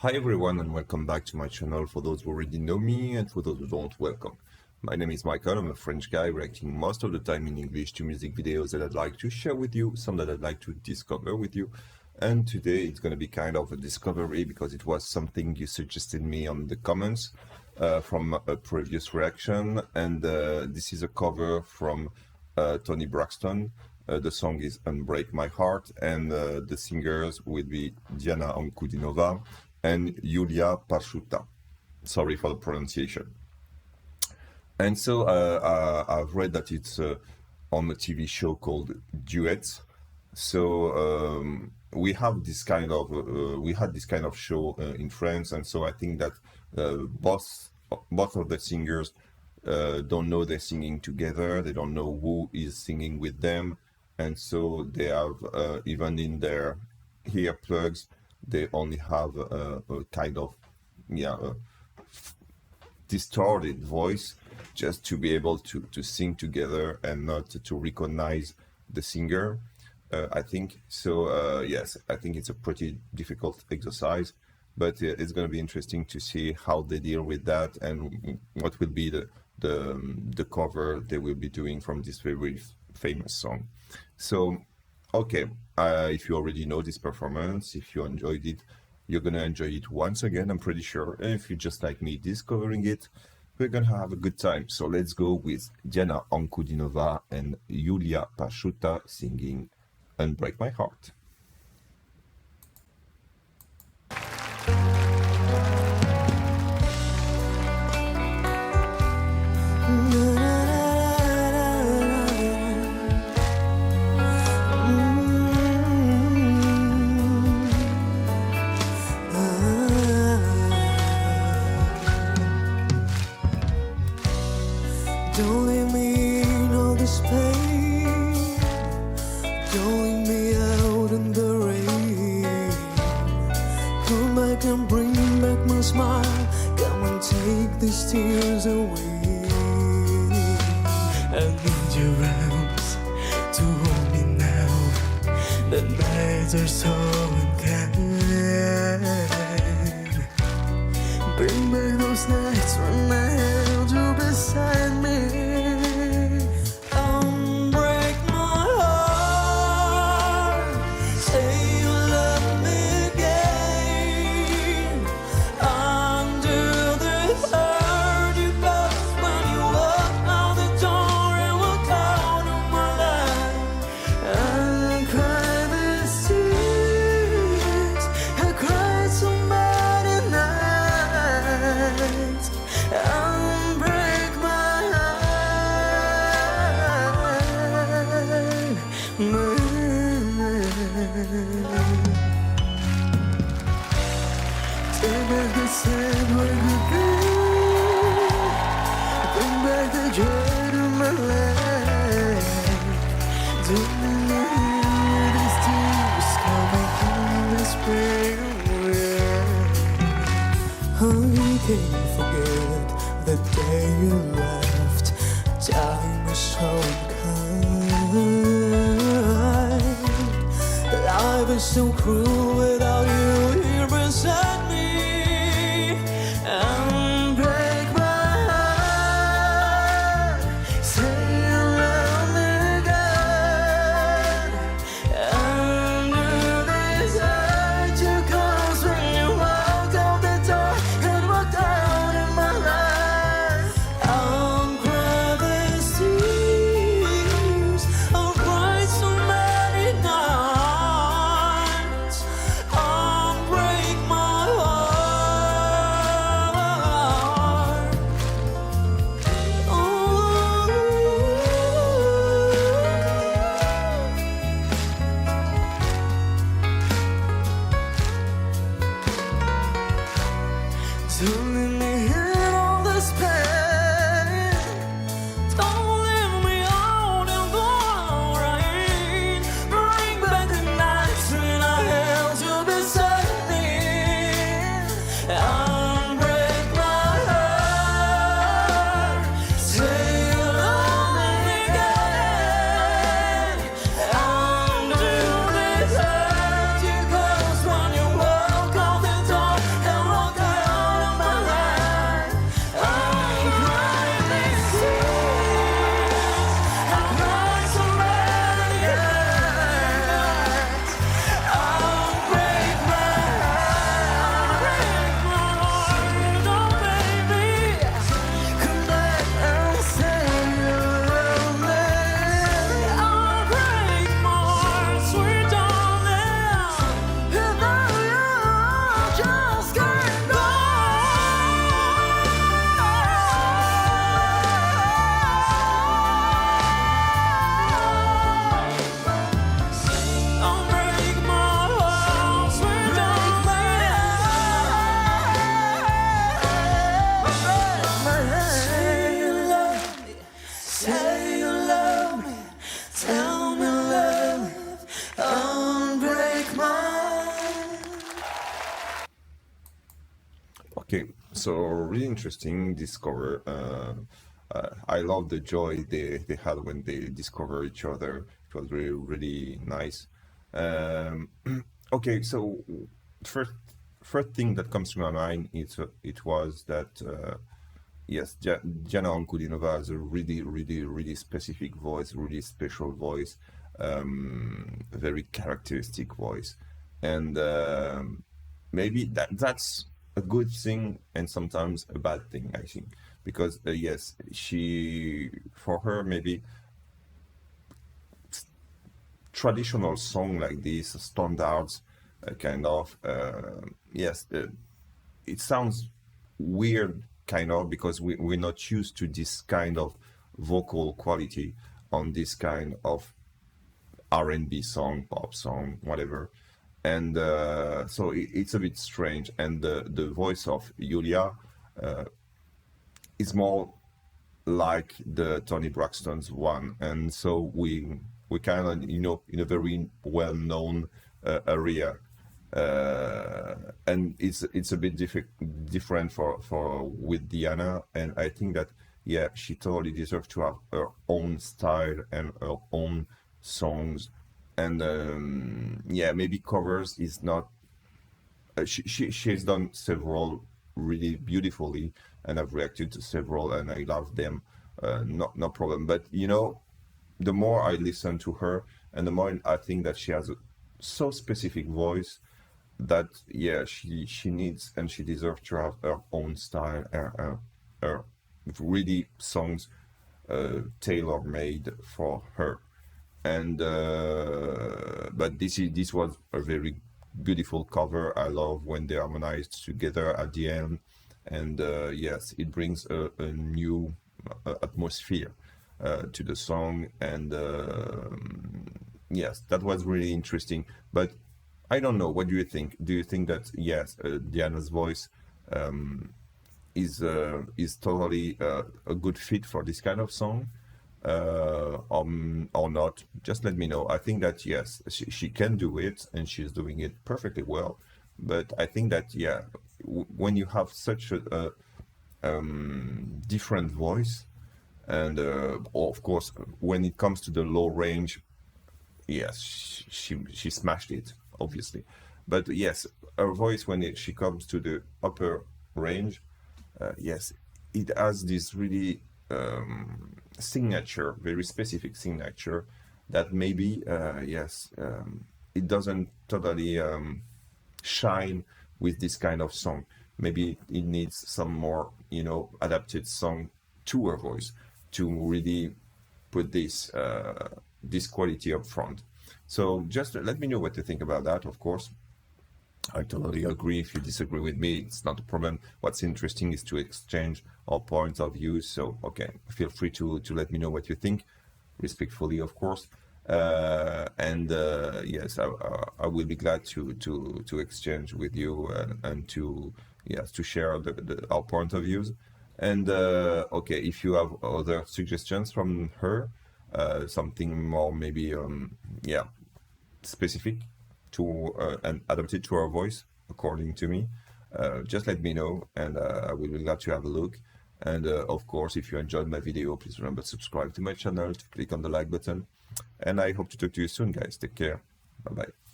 Hi everyone and welcome back to my channel. For those who already know me and for those who don't, welcome. My name is Michael. I'm a French guy reacting most of the time in English to music videos that I'd like to share with you, some that I'd like to discover with you. And today it's going to be kind of a discovery because it was something you suggested me on the comments from a previous reaction. And this is a cover from Tony Braxton. The song is Unbreak My Heart, and the singers will be Diana Ankudinova and Julia Parshuta. Sorry for the pronunciation. And so I've read that it's on a TV show called Duets. So we have this kind of we had this kind of show in France, and so I think that both of the singers don't know they're singing together. They don't know who is singing with them. And so they have, even in their earplugs, they only have a kind of, distorted voice just to be able to sing together and not to recognize the singer, I think. So, yes, I think it's a pretty difficult exercise, but it's going to be interesting to see how they deal with that and what will be the cover they will be doing from this very famous song. So, okay, if you already know this performance, if you enjoyed it, you're gonna enjoy it once again, I'm pretty sure. And if you just like me discovering it, we're gonna have a good time. So let's go with Diana Ankudinova and Julia Parshuta singing Unbreak My Heart. Don't leave me in all this pain. Don't leave me out in the rain. Come back and bring back my smile. Come and take these tears away. I need your arms to hold me now. The nights are so unkind. Bring back those nights when I held you beside me. Unbreak my heart. Say you love me again. Under the hurt you caused when you walked out the door and walked out of my life. I cried these tears. I cried so many nights. Unbreak my heart. Take back the sad where you go. Bring back the joy to my life. Don't let me hear these tears coming in the spring. I can't forget the day you left. Time is so unkind. Life is so cruel without you here beside me. Unbreak my heart. Say you love me again. Under this hurt you caused when you walked out the door and walked out in my life. I'll cry these tears. I'll cry so many nights. Unbreak my heart. Don't let me hear all this pain. Don't leave me out in the rain. Bring back the nights when I held you beside me. Unbreak my heart. Say you love me again. Undo this hurt you caused when you walk out the door. Okay, so really interesting discover. I love the joy they had when they discover each other. It was really really nice. Um, okay, so first first thing that comes to my mind is it was that yes, Diana Ankudinova has a really really really specific voice, really special voice, very characteristic voice, and maybe that's a good thing and sometimes a bad thing, I think, because yes, she for her maybe traditional song like this, standards, kind of yes, it sounds weird kind of because we're not used to this kind of vocal quality on this kind of R&B song, pop song, whatever. And so it's a bit strange. And the voice of Julia is more like the Tony Braxton's one. And so we kind of, you know, in a very well-known area. And it's a bit different for with Diana. And I think that, yeah, she totally deserves to have her own style and her own songs. And yeah, maybe covers is not. She has done several really beautifully, and I've reacted to several, and I love them. No problem. But you know, the more I listen to her, and the more I think that she has a so specific voice that yeah, she needs and she deserves to have her own style, her really songs tailor made for her. And but this was a very beautiful cover. I love when they harmonized together at the end, and yes, it brings a new atmosphere to the song, and yes, that was really interesting. But I don't know, what do you think? Do you think that yes, Diana's voice is totally a good fit for this kind of song, or not? Just let me know. I think that yes, she can do it, and she's doing it perfectly well. But I think that yeah, when you have such a different voice, and of course, when it comes to the low range, yes, she smashed it, obviously. But yes, her voice when she comes to the upper range, yes, it has this really signature, very specific signature that maybe yes, it doesn't totally shine with this kind of song. Maybe it needs some more, you know, adapted song to her voice to really put this quality up front. So just let me know what you think about that. Of course, I totally agree. If you disagree with me, it's not a problem. What's interesting is to exchange our points of view. So okay, feel free to let me know what you think, respectfully, of course. And yes, I will be glad to exchange with you, and to yes, to share our point of views. And okay, if you have other suggestions from her, something more maybe yeah, specific to and adapted to our voice according to me, just let me know, and I will be glad to have a look. And of course, if you enjoyed my video, please remember to subscribe to my channel, to click on the like button, and I hope to talk to you soon, guys. Take care. Bye bye.